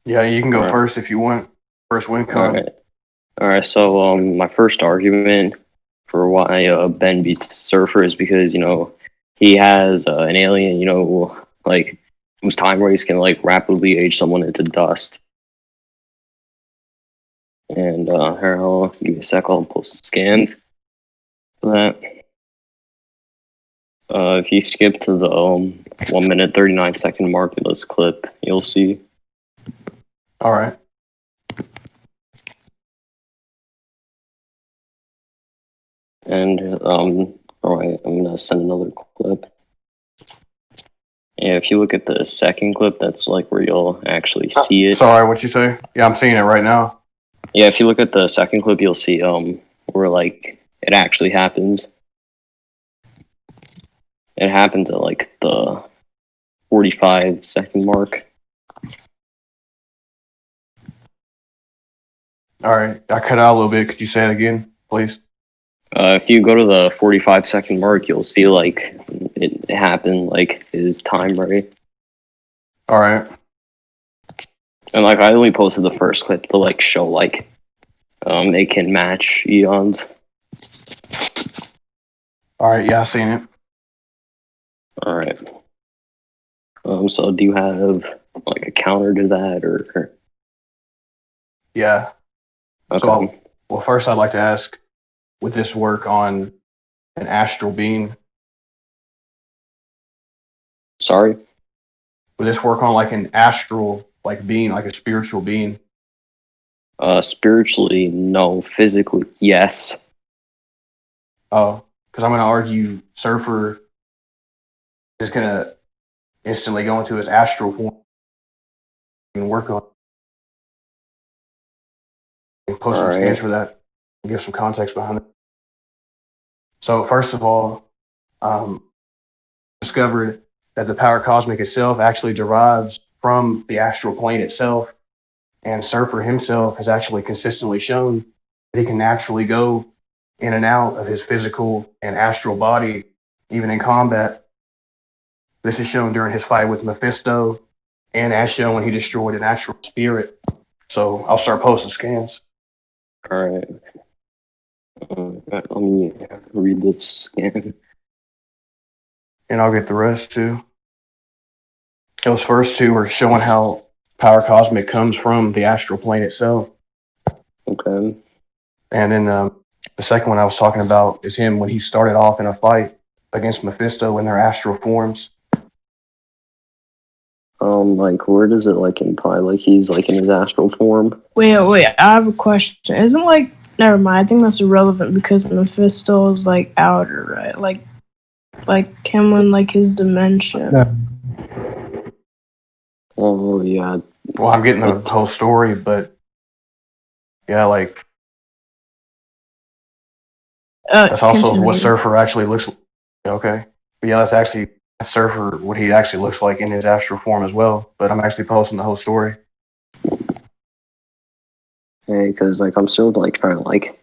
Yeah, you can All go right. first if you want. First win All con. right. All right. So, my first argument for why Ben beats Surfer is because he has an alien, like whose time race can like rapidly age someone into dust. And here, I'll give you a sec. I'll post the scans for that. If you skip to the 1 minute 39 second mark in this clip, you'll see. All right. And all right, I'm gonna send another clip. Yeah, if you look at the second clip, that's like where you'll actually see it. Sorry, what you say? Yeah, I'm seeing it right now. Yeah, if you look at the second clip, you'll see where like it actually happens. It happens at like the 45 second mark. All right. I cut out a little bit. Could you say it again, please? If you go to the 45 second mark, you'll see like it happened, like his time right. All right. And like I only posted the first clip to like show like it can match eons. All right. Yeah, I seen it. All right. So do you have like a counter to that or Yeah. okay? So, well, first I'd like to ask, would this work on an astral being? Sorry. Would this work on like an astral like being, like a spiritual being? Spiritually, no. Physically, yes. Oh, because I'm going to argue Surfer is going to instantly go into his astral form and work on and post All some scans right. for that and give some context behind it. So first of all, discovered that the power cosmic itself actually derives from the astral plane itself, and Surfer himself has actually consistently shown that he can naturally go in and out of his physical and astral body, even in combat. This is shown during his fight with Mephisto, and as shown when he destroyed an astral spirit. So I'll start posting scans. All right. Let me read this scan. And I'll get the rest too. Those first two are showing how power cosmic comes from the astral plane itself. Okay. And then the second one I was talking about is him when he started off in a fight against Mephisto in their astral forms. Like where does it like imply like he's like in his astral form? Wait, I have a question. Isn't like never mind, I think that's irrelevant because Mephisto is like outer, right? Like him in like his dimension. Oh yeah. Well, I'm getting the whole story, but yeah, like that's also continue. what Surfer actually looks like. Okay. But yeah, that's actually Surfer, what he actually looks like in his astral form as well. But I'm actually posting the whole story. Okay, because like I'm still like trying to like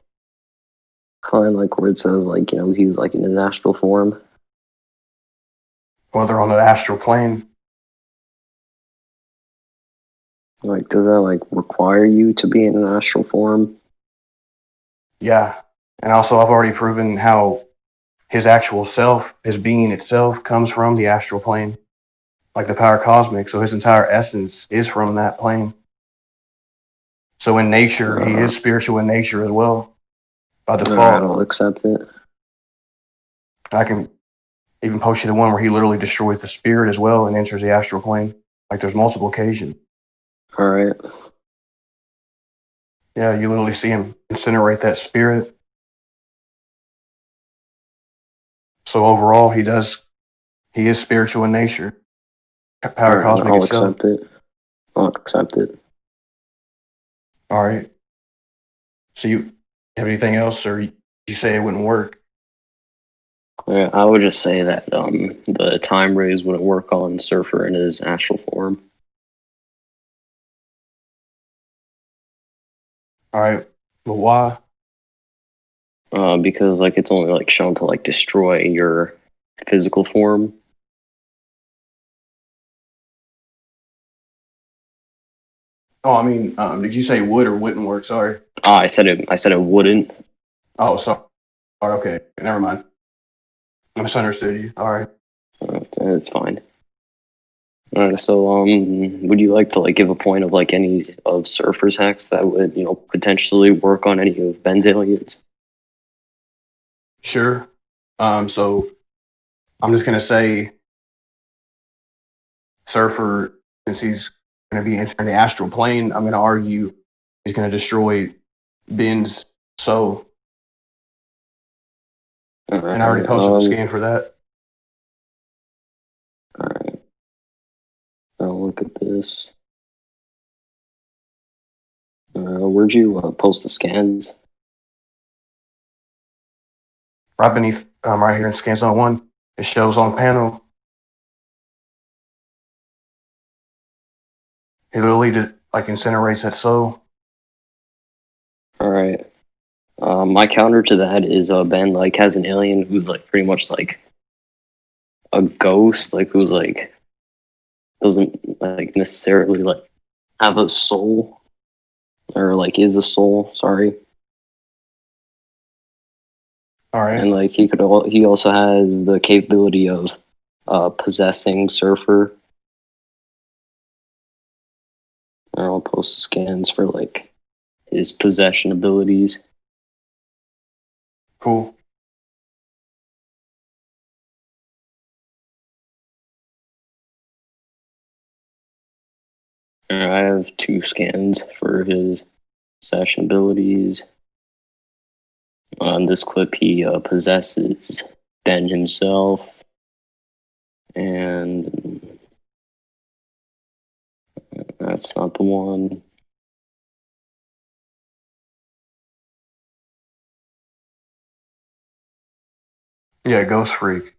find like where it says like he's like in his astral form. Well, they're on the astral plane. Like, does that like require you to be in an astral form? Yeah. And also, I've already proven how his actual self, his being itself, comes from the astral plane, like the power cosmic. So his entire essence is from that plane. So in nature, he is spiritual in nature as well, by default. Alright, I'll accept it. I can even post you the one where he literally destroys the spirit as well and enters the astral plane. Like there's multiple occasions. Alright. Yeah, you literally see him incinerate that spirit. So overall, he is spiritual in nature. Power cosmic I'll itself. accept it. I'll accept it. All right. So you have anything else, or you say it wouldn't work? Yeah, I would just say that the time rays wouldn't work on Surfer in his astral form. All right. But why? Because like it's only like shown to like destroy your physical form. Oh, I mean, did you say would or wouldn't work? Sorry. I said it. I said it wouldn't. Oh, sorry. Okay, never mind. I misunderstood you. All right. It's fine. All right. So, would you like to like give a point of like any of Surfer's hacks that would potentially work on any of Ben's aliens? Sure. So I'm just gonna say Surfer, since he's gonna be entering the astral plane, I'm gonna argue he's gonna destroy Ben's soul. All right. And I already posted the scan for that. All right. I'll look at this. Where'd you post the scans? Right beneath, right here in scan zone 1, it shows on panel. He literally just like incinerates that soul. All right. My counter to that is Ben like has an alien who's like pretty much like a ghost, like who's like doesn't like necessarily like have a soul or like is a soul. Sorry. All right. And like he also has the capability of possessing Surfer. And I'll post the scans for like his possession abilities. Cool. I have 2 scans for his possession abilities. On this clip, he possesses Ben himself, and that's not the one. Yeah, Ghost Freak.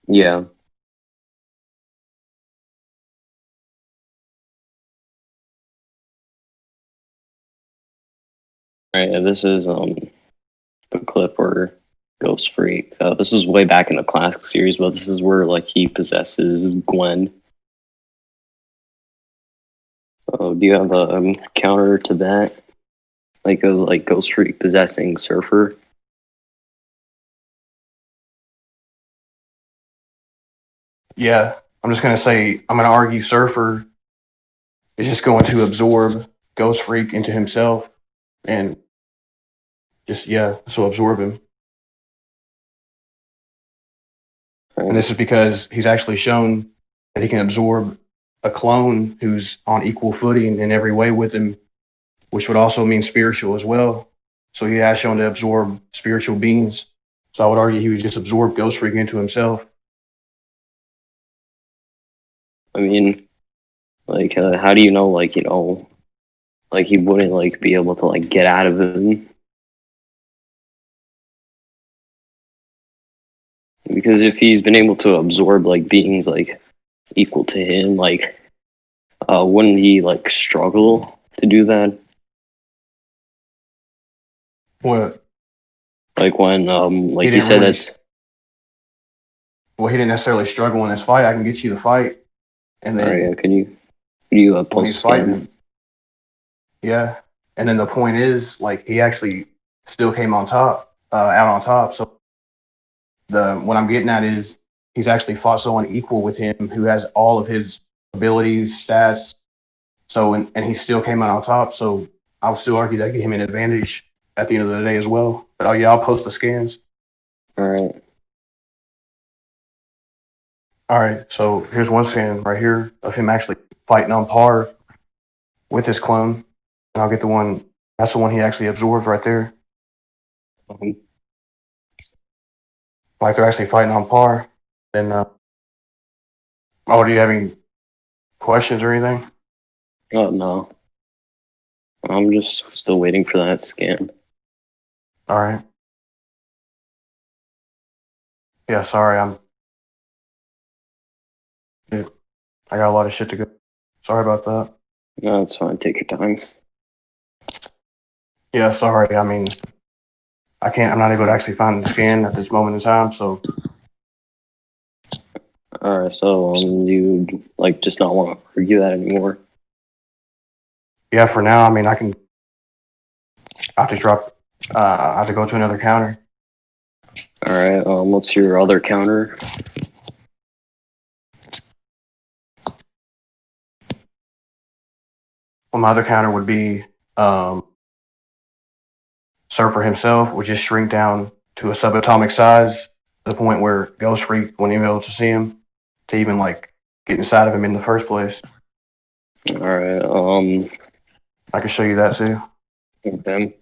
Yeah. Right, yeah, this is the clip where Ghost Freak. This is way back in the classic series, but this is where like he possesses Gwen. Do you have a counter to that? Like Ghost Freak possessing Surfer? Yeah, I'm just gonna say I'm gonna argue Surfer is just going to absorb Ghost Freak into himself and just so absorb him. Right. And this is because he's actually shown that he can absorb a clone who's on equal footing in every way with him, which would also mean spiritual as well. So he has shown to absorb spiritual beings. So I would argue he would just absorb Ghost Freak into himself. I mean, like, how do you know, like, like he wouldn't like be able to like get out of him? Because if he's been able to absorb like beings like equal to him, like, wouldn't he like struggle to do that? What? Like when like He you didn't said really. that's Well, he didn't necessarily struggle in this fight. I can get you the fight, and all right. then Yeah, can you when post he's scans? fighting, yeah. And then the point is, like, he actually still came on top, out on top. So what I'm getting at is he's actually fought someone equal with him who has all of his abilities, stats. So and he still came out on top. So I would still argue that gave him an advantage at the end of the day as well. But oh yeah, I'll post the scans. All right. All right. So here's one scan right here of him actually fighting on par with his clone, and I'll get the one. That's the one he actually absorbs right there. Like they're actually fighting on par. And oh, do you have any questions or anything? Oh no, I'm just still waiting for that scan. All right. Yeah, sorry, dude, I got a lot of shit to go. Sorry about that. No, it's fine. Take your time. Yeah, sorry. I mean, I'm not able to actually find the scan at this moment in time. So All right. So you like just not want to argue that anymore? Yeah, for now, I mean, I have to drop. I have to go to another counter. All right. What's your other counter? Well, my other counter would be Surfer himself would just shrink down to a subatomic size to the point where Ghost Freak wouldn't even be able to see him to even like get inside of him in the first place. All right. I can show you that too. Okay.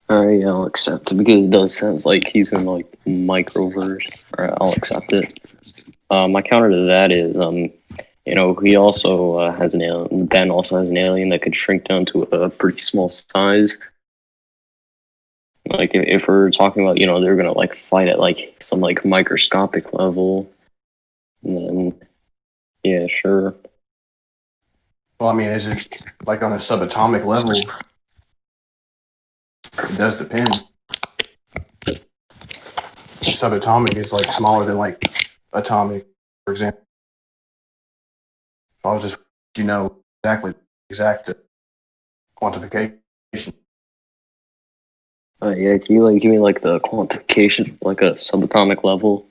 All right, I'll accept it because it does sound like he's in like microverse. All right, I'll accept it. My counter to that is, he also has an alien. Ben also has an alien that could shrink down to a pretty small size. Like if we're talking about, they're gonna like fight at like some like microscopic level, and then yeah, sure. Well, I mean, is it like on a subatomic level? It does depend. Subatomic is like smaller than like atomic, for example. I was just, exact quantification. Yeah, can you like give me like the quantification, like a subatomic level?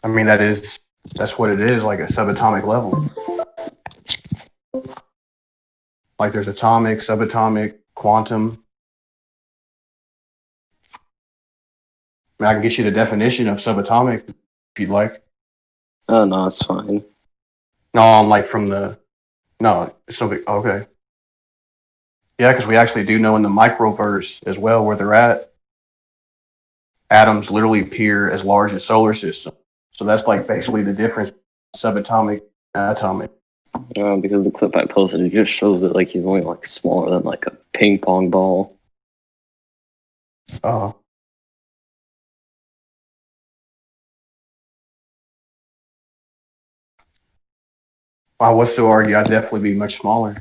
I mean, that's what it is, like a subatomic level. Like there's atomic, subatomic, quantum. I mean, I can get you the definition of subatomic if you'd like. Oh no, it's fine. No, I'm like no, it's no big. Okay. Yeah, because we actually do know in the microverse as well where they're at. Atoms literally appear as large as solar systems. So that's like basically the difference subatomic and atomic. Because the clip I posted, it just shows that like he's only like smaller than like a ping pong ball. Uh, I would still argue I'd definitely be much smaller.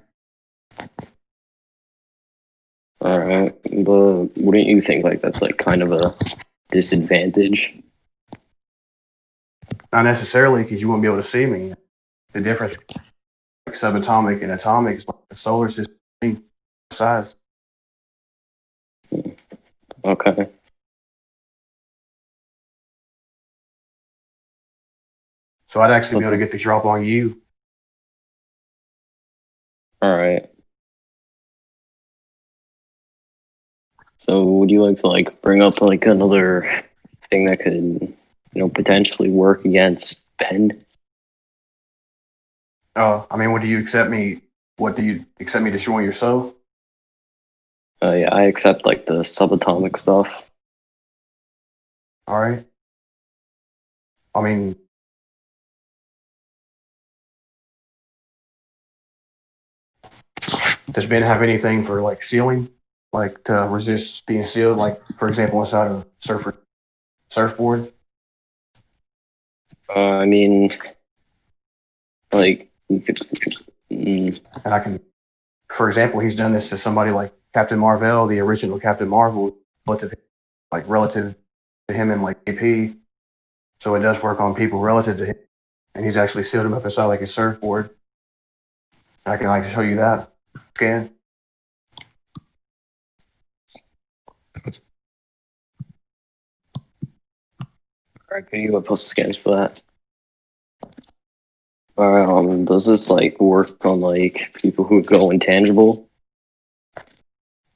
All right, but wouldn't you think like that's like kind of a disadvantage? Not necessarily because you wouldn't be able to see me. The difference like subatomic and atomic is like the solar system size. Okay. So I'd actually be able to get the drop on you. All right. So would you like to like bring up like another thing that could, potentially work against Ben? I mean, what do you accept me? What do you accept me destroying yourself? Yeah, I accept like the subatomic stuff. All right. I mean, does Ben have anything for like sealing, like to resist being sealed? Like, for example, inside a surfboard. I mean, like you could. And I can, for example, he's done this to somebody like Captain Marvel, the original Captain Marvel, relative to him and like AP. So it does work on people relative to him, and he's actually sealed him up inside like a surfboard. I can like show you that scan. Alright, can you post scans for that? Alright, does this like work on like people who go intangible?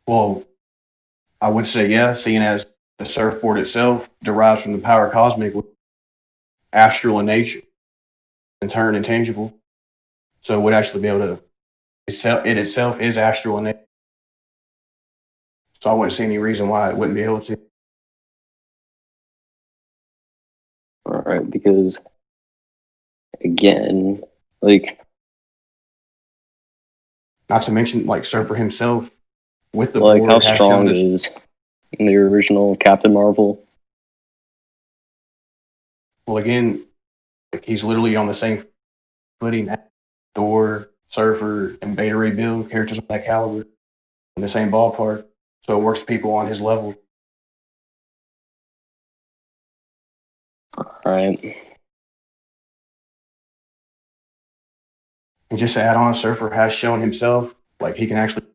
Well, I would say yeah, seeing as the surfboard itself derives from the power cosmic, astral in nature, and turn intangible. So it would actually be able to. It itself is astral in nature. So I wouldn't see any reason why it wouldn't be able to. Alright, because again, like Not to mention like Surfer himself with the like board how has strong shown us. is the original Captain Marvel? Well, again, like he's literally on the same footing as Thor, Surfer, and Beta Ray Bill, characters of that caliber, in the same ballpark. so it works people on his level. Right. And just to add on, Surfer has shown himself like he can actually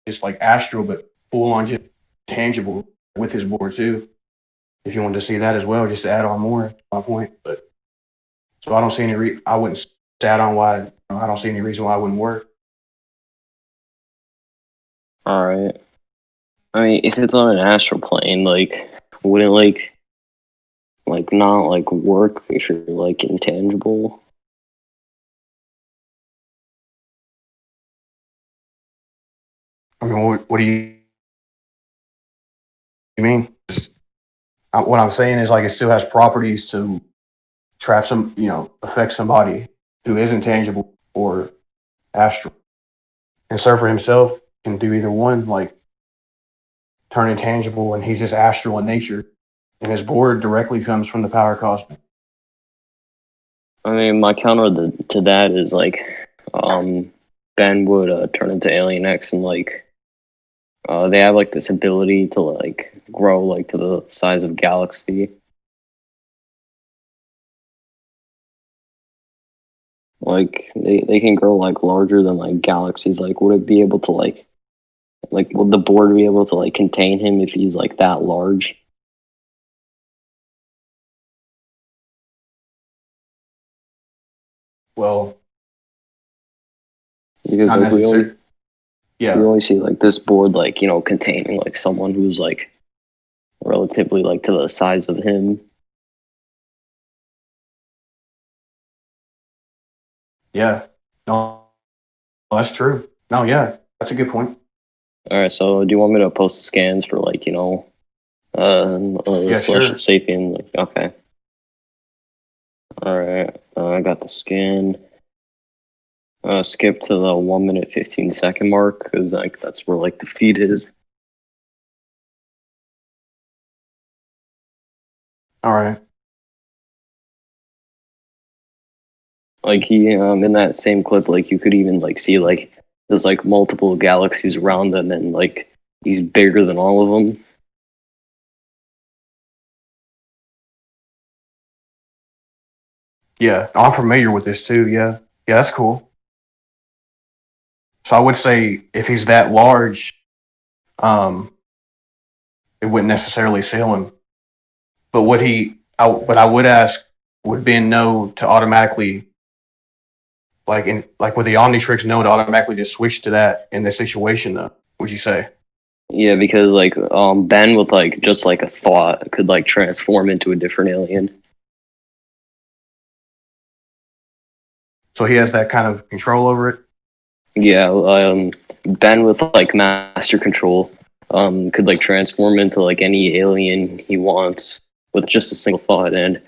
just like Astral, but full on just tangible with his board too. If you wanted to see that as well, just to add on more to my point. But so I don't see any. I wouldn't say add on why. I don't see any reason why it wouldn't work. All right. I mean, if it's on an astral plane, like, wouldn't like not like work if you're like intangible? I mean, what do you mean? What I'm saying is like it still has properties to trap some, affect somebody who is intangible or astral. And Surfer himself can do either one, like turn intangible, and he's just astral in nature. And his board directly comes from the power cosmic. I mean, my counter to that is like, Ben would turn into Alien X, and like, they have like this ability to like grow like to the size of galaxy. Like they can grow like larger than like galaxies. Like, would it be able to like would the board be able to like contain him if he's like that large? Well, Because not like necessarily. we Yeah, only see like this board like containing like someone who's like relatively like to the size of him. yeah. No, that's true. No, yeah, that's a good point. All right, so do you want me to post scans for like Yeah, Celestial sure. Sapien? Like, okay, all right, I got the scan. Skip to the 1 minute 15 second mark because like that's where like the feed is. All right. Like he in that same clip, like you could even like see like there's like multiple galaxies around them, and like he's bigger than all of them. Yeah, I'm familiar with this too. Yeah, yeah, that's cool. So I would say if he's that large, um, it wouldn't necessarily sell him. But would he? But I would ask, would Ben know to automatically, like with the Omnitrix, know to automatically just switch to that in this situation? Though, would you say? Yeah, because like Ben with like just like a thought could like transform into a different alien. So he has that kind of control over it. Yeah, Ben with like master control could like transform into like any alien he wants with just a single thought. And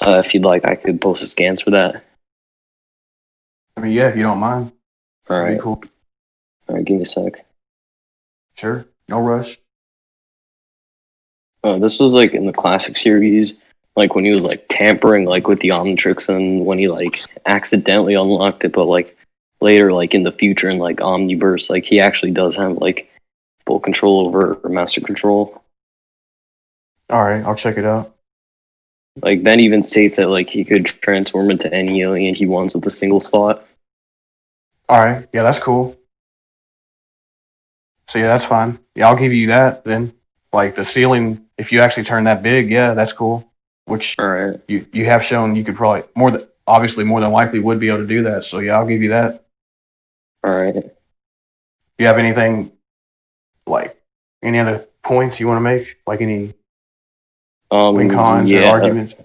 if you'd like, I could post the scans for that. I mean, yeah, if you don't mind, All that'd right, be cool. all right, give me a sec. Sure, no rush. This was like in the classic series, like when he was like tampering like with the Omnitrix, and when he like accidentally unlocked it, but like later, like in the future in like Omniverse, like he actually does have like full control over master control. All right, I'll check it out. Like Ben even states that like he could transform into any alien he wants with a single thought. All right, yeah, that's cool. So yeah, that's fine. Yeah, I'll give you that then. Like the ceiling, if you actually turn that big, yeah, that's cool. Which All right, you have shown you could probably more than likely would be able to do that. So yeah, I'll give you that. all right. Do you have anything like any other points you want to make? Like any cons or Yeah, arguments?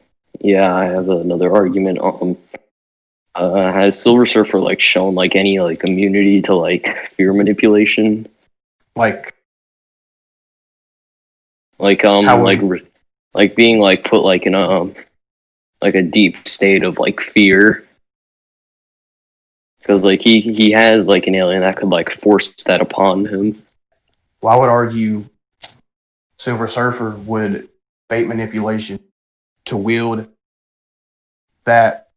yeah. I have another argument. Has Silver Surfer like shown like any like immunity to like fear manipulation? Like Like how would like being like put like in a like a deep state of like fear, because like he has like an alien that could like force that upon him. well, I would argue Silver Surfer would bait manipulation to wield that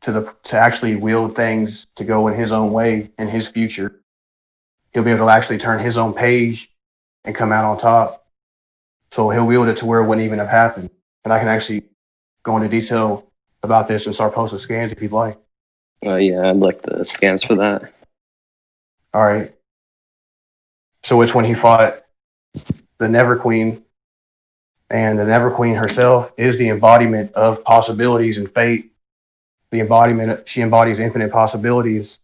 to actually wield things to go in his own way in his future. He'll be able to actually turn his own page and come out on top. So he'll wield it to where it wouldn't even have happened. And I can actually go into detail about this and start posting scans if you'd like. Yeah, I'd like the scans for that. All right. So it's when he fought the Never Queen, and the Never Queen herself is the embodiment of possibilities and fate. The embodiment, she embodies infinite possibilities.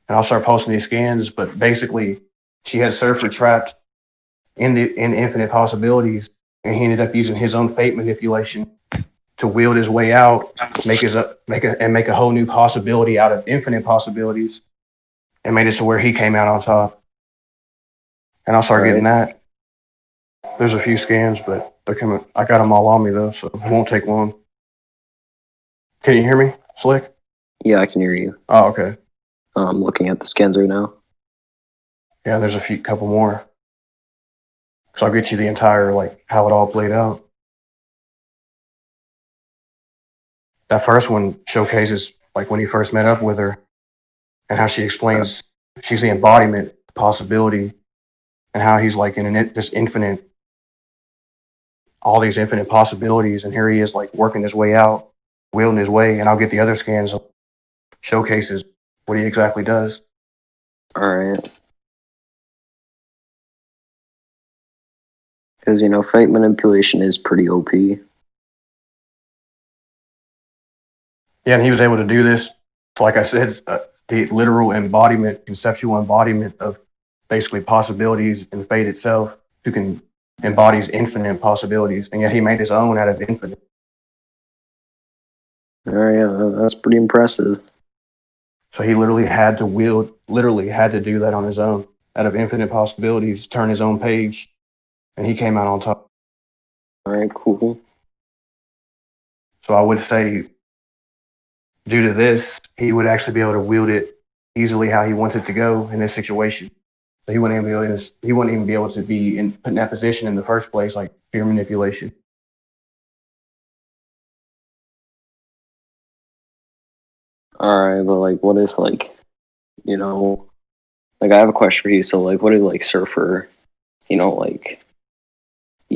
And I'll start posting these scans, but basically she had Surfer trapped in infinite possibilities, and he ended up using his own fate manipulation to wield his way out, make a whole new possibility out of infinite possibilities, and made it to where he came out on top. And I'll start getting that. There's a few scans, but they're coming. I got them all on me though, so it won't take long. Can you hear me, Slick? Yeah, I can hear you. Oh, okay. I'm looking at the scans right now. Yeah, there's a couple more. So I'll get you the entire, like, how it all played out. That first one showcases, like, when he first met up with her and how she explains she's the embodiment of possibility, and how he's, like, in this infinite, all these infinite possibilities. And here he is, like, working his way out, wielding his way. And I'll get the other scans showcases what he exactly does. All right. Because, fate manipulation is pretty OP. Yeah, and he was able to do this, like I said, the literal embodiment, conceptual embodiment of basically possibilities and fate itself, who embodies infinite possibilities, and yet he made his own out of infinite. Oh, yeah, that's pretty impressive. So he literally had to do that on his own, out of infinite possibilities, turn his own page, and he came out on top. All right, cool. So I would say, due to this, he would actually be able to wield it easily how he wants it to go in this situation. So he wouldn't even be able to be put in that position in the first place, like fear manipulation. All right, but what if I have a question for you. So what if Surfer, he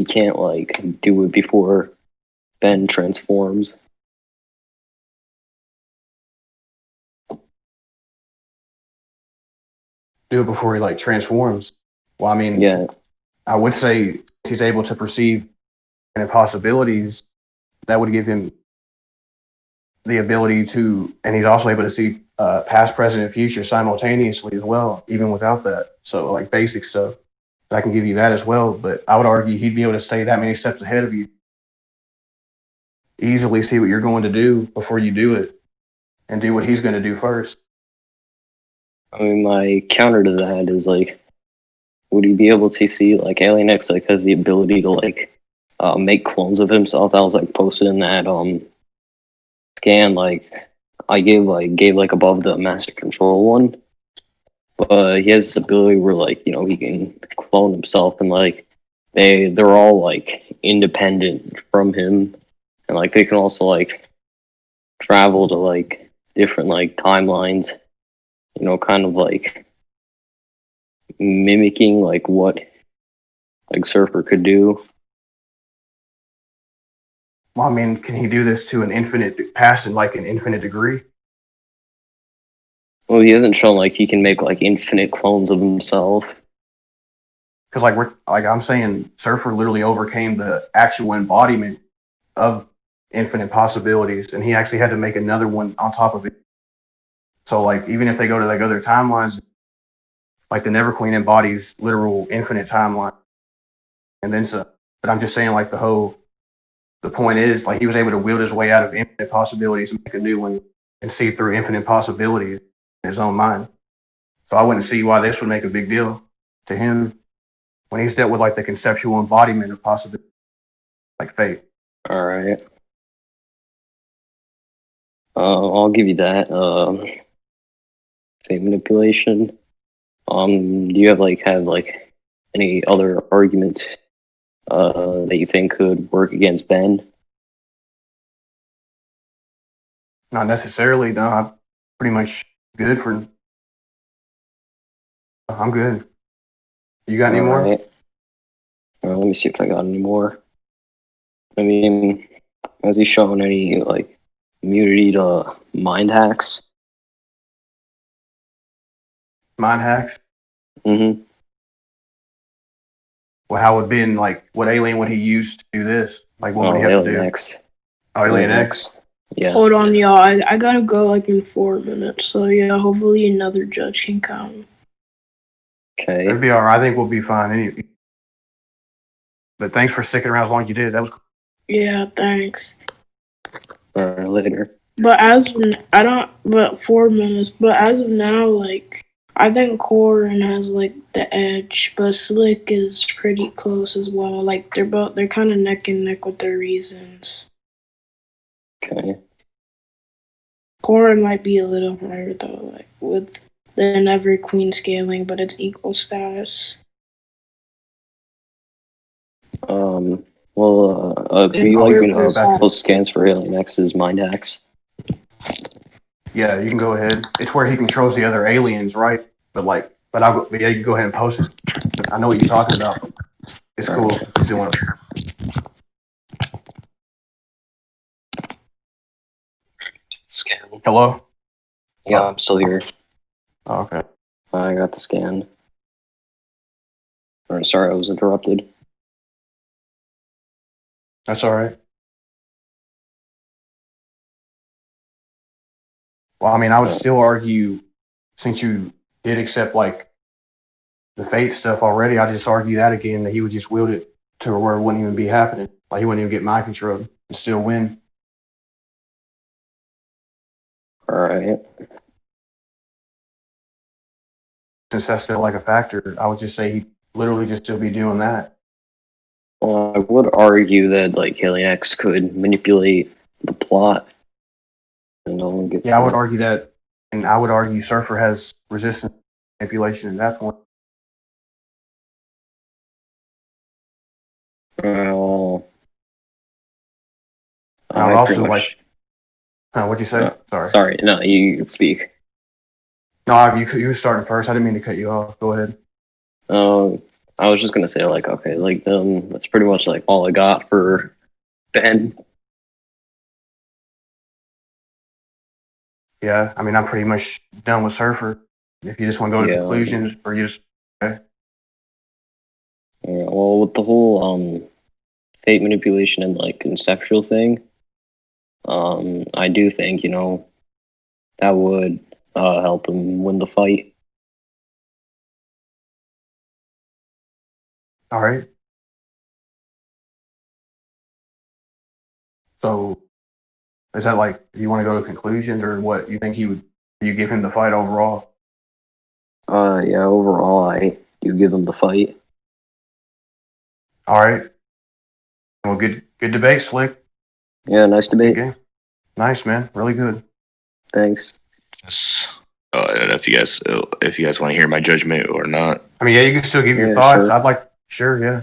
can't do it before Ben transforms? Do it before he transforms. Well, I mean, Yeah. I would say he's able to perceive possibilities. That would give him the ability to, and he's also able to see past, present, and future simultaneously as well, even without that. So basic stuff, I can give you that as well. But I would argue he'd be able to stay that many steps ahead of you, easily see what you're going to do before you do it, and do what he's going to do first. I mean, my counter to that is would he be able to see Alien X has the ability to make clones of himself? That was posted in that scan. I gave above the master control one, but he has this ability where he can clone himself, and they're all independent from him, and they can also travel to different timelines, kind of mimicking what Surfer could do. Well, I mean, can he do this to an infinite past and an infinite degree? Well, he hasn't shown he can make infinite clones of himself. Because I'm saying, Surfer literally overcame the actual embodiment of infinite possibilities, and he actually had to make another one on top of it. So even if they go to other timelines, the Never Queen embodies literal infinite timeline, and then so. But I'm just saying the point is he was able to wield his way out of infinite possibilities and make a new one and see through infinite possibilities in his own mind. So I wouldn't see why this would make a big deal to him when he's dealt with the conceptual embodiment of possibility, fate. All right. I'll give you that. Fate manipulation. Do you have any other arguments that you think could work against Ben? Not necessarily. No, I'm pretty much good for. I'm good. You got any more? me see if I got any more. I mean, has he shown any like immunity to mind hacks? Mind hacks. Mm-hmm. Well, how would Ben like? What alien would he use to do this? Like, what would he have Alien to do? X. Oh, Alien X. Yeah. Hold on, y'all. I gotta go like in 4 minutes. So yeah, hopefully another judge can come. Okay. It'll be all right. I think we'll be fine. Anyway. But thanks for sticking around as long as you did. That was cool. Yeah, thanks. Later. But But 4 minutes. But as of now, like I think Corin has like the edge, but Slick is pretty close as well. Like they're kind of neck and neck with their reasons. Okay. Corin might be a little higher though, like with the Never Queen scaling, but it's equal status. Well, can you like post scans for Alien X's mind hacks? Yeah, you can go ahead. It's where he controls the other aliens, right? But yeah, you can go ahead and post it. I know what you're talking about. It's cool. He's doing it. Scan. Hello? Yeah, I'm still here. Oh, okay. I got the scan. Sorry, I was interrupted. That's all right. Well, I mean, I would still argue, since you did accept like the fate stuff already, I just argue that again, that he would just wield it to where it wouldn't even be happening. Like he wouldn't even get mind control and still win. All right. Since that's still like a factor, I would just say he'd literally just still be doing that. Well, I would argue that like Alien X could manipulate the plot. And no one gets Yeah, I would argue that, and I would argue Surfer has resistance manipulation at that point. Well, I would I also pretty much. what'd you say? Sorry, no, you can speak. No, you were starting first. I didn't mean to cut you off. Go ahead. I was just gonna say like, okay, like that's pretty much like all I got for Ben. Yeah, I mean, I'm pretty much done with Surfer. If you just want to go to conclusions, or you just okay. Yeah, well, with the whole fate manipulation and like conceptual thing, I do think that would help him win the fight. All right. So, is that like you want to go to conclusions, or what you think you give him the fight overall? Yeah, overall, I do give him the fight. All right. Well, good debate, Slick. Yeah, nice debate. Okay. Nice, man. Really good. Thanks. I don't know if you guys want to hear my judgment or not. I mean, yeah, you can still give your thoughts. Sure. Sure, yeah.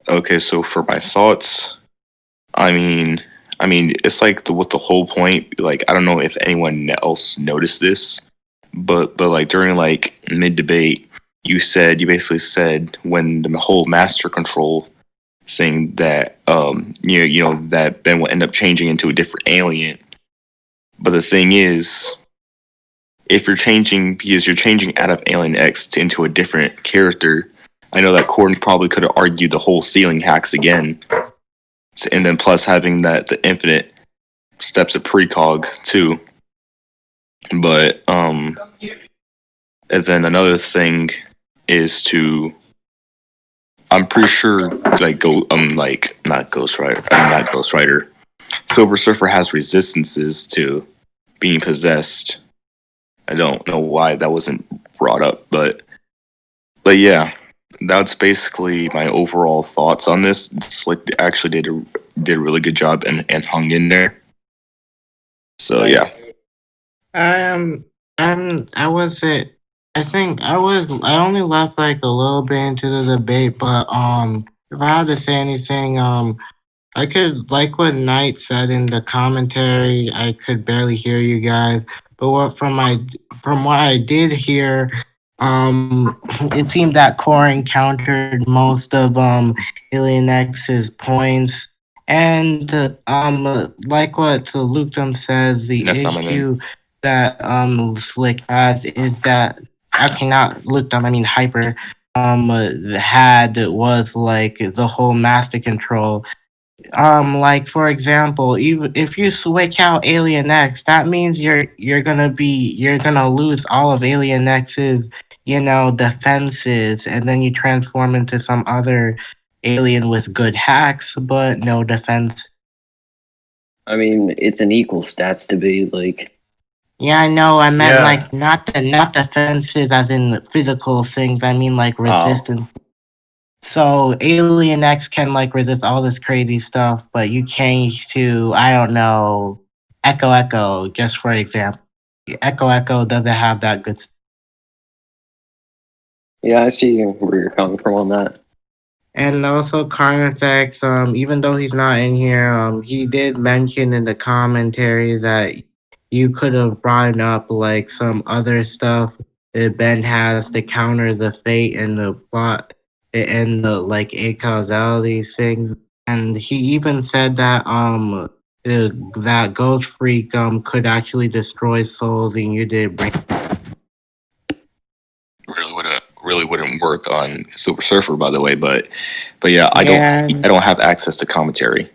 Okay, so for my thoughts, I mean, it's like with the whole point. Like, I don't know if anyone else noticed this, but like during like mid debate, you basically said when the whole master control thing that that Ben will end up changing into a different alien. But the thing is, if you're changing out of Alien X into a different character, I know that Corden probably could have argued the whole ceiling hacks again, and then plus having the infinite steps of precog too. But and then another thing is I'm pretty sure not Ghost Rider. Silver Surfer has resistances to being possessed. I don't know why that wasn't brought up, but yeah, that's basically my overall thoughts on this. Slick actually did a really good job and hung in there. So yeah. I only left like a little bit into the debate, but if I had to say anything, I could, like what Knight said in the commentary, I could barely hear you guys. But from what I did hear, it seemed that Core encountered most of Alien X's points, and like what Luketum says, the That's not my name. issue that Slick has is that okay, not Luketum, I mean Hyper had was like the whole master control. Like for example, even if you switch out Alien X, that means you're gonna lose all of Alien X's, defenses, and then you transform into some other alien with good hacks but no defense. I mean, it's an equal stats debate. Like, Yeah, I know. I meant Yeah. like not defenses as in physical things. I mean like resistance. So Alien X can like resist all this crazy stuff, but you change to I don't know Echo just for example. Echo doesn't have that good. yeah, I see where you're coming from on that. And also Carnifex, even though he's not in here, he did mention in the commentary that you could have brought up like some other stuff that Ben has to counter the fate and the plot and the like a causality thing. And he even said that that Ghost Freak could actually destroy souls and you did bring Really wouldn't work on Super Surfer, by the way. But yeah, I don't have access to commentary.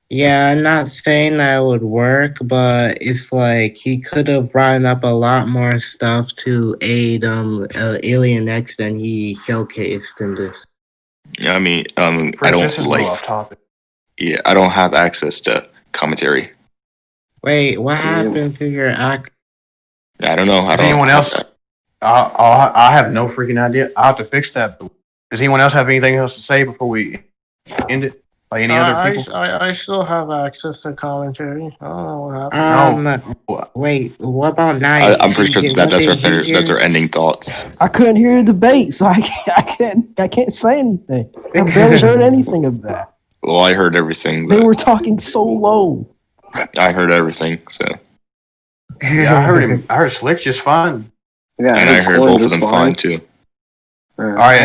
Yeah, I'm not saying that would work, but it's like he could have brought up a lot more stuff to aid Alien X than he showcased in this. Yeah, I mean, Chris, I don't this is a little off topic. Yeah, I don't have access to commentary. Wait, what happened to your act? I don't know. Does anyone else? I have no freaking idea. I'll have to fix that. Does anyone else have anything else to say before we end it? Like any other people? I still have access to commentary. I don't know what happened. No. Wait, what about Night? I'm pretty sure that's our ending thoughts. I couldn't hear the debate, so I can't say anything. I barely heard anything of that. Well, I heard everything. They were talking so low. I heard everything. So Yeah, I heard him. I heard Slick just fine. Yeah, and I heard both of them fine too. All right.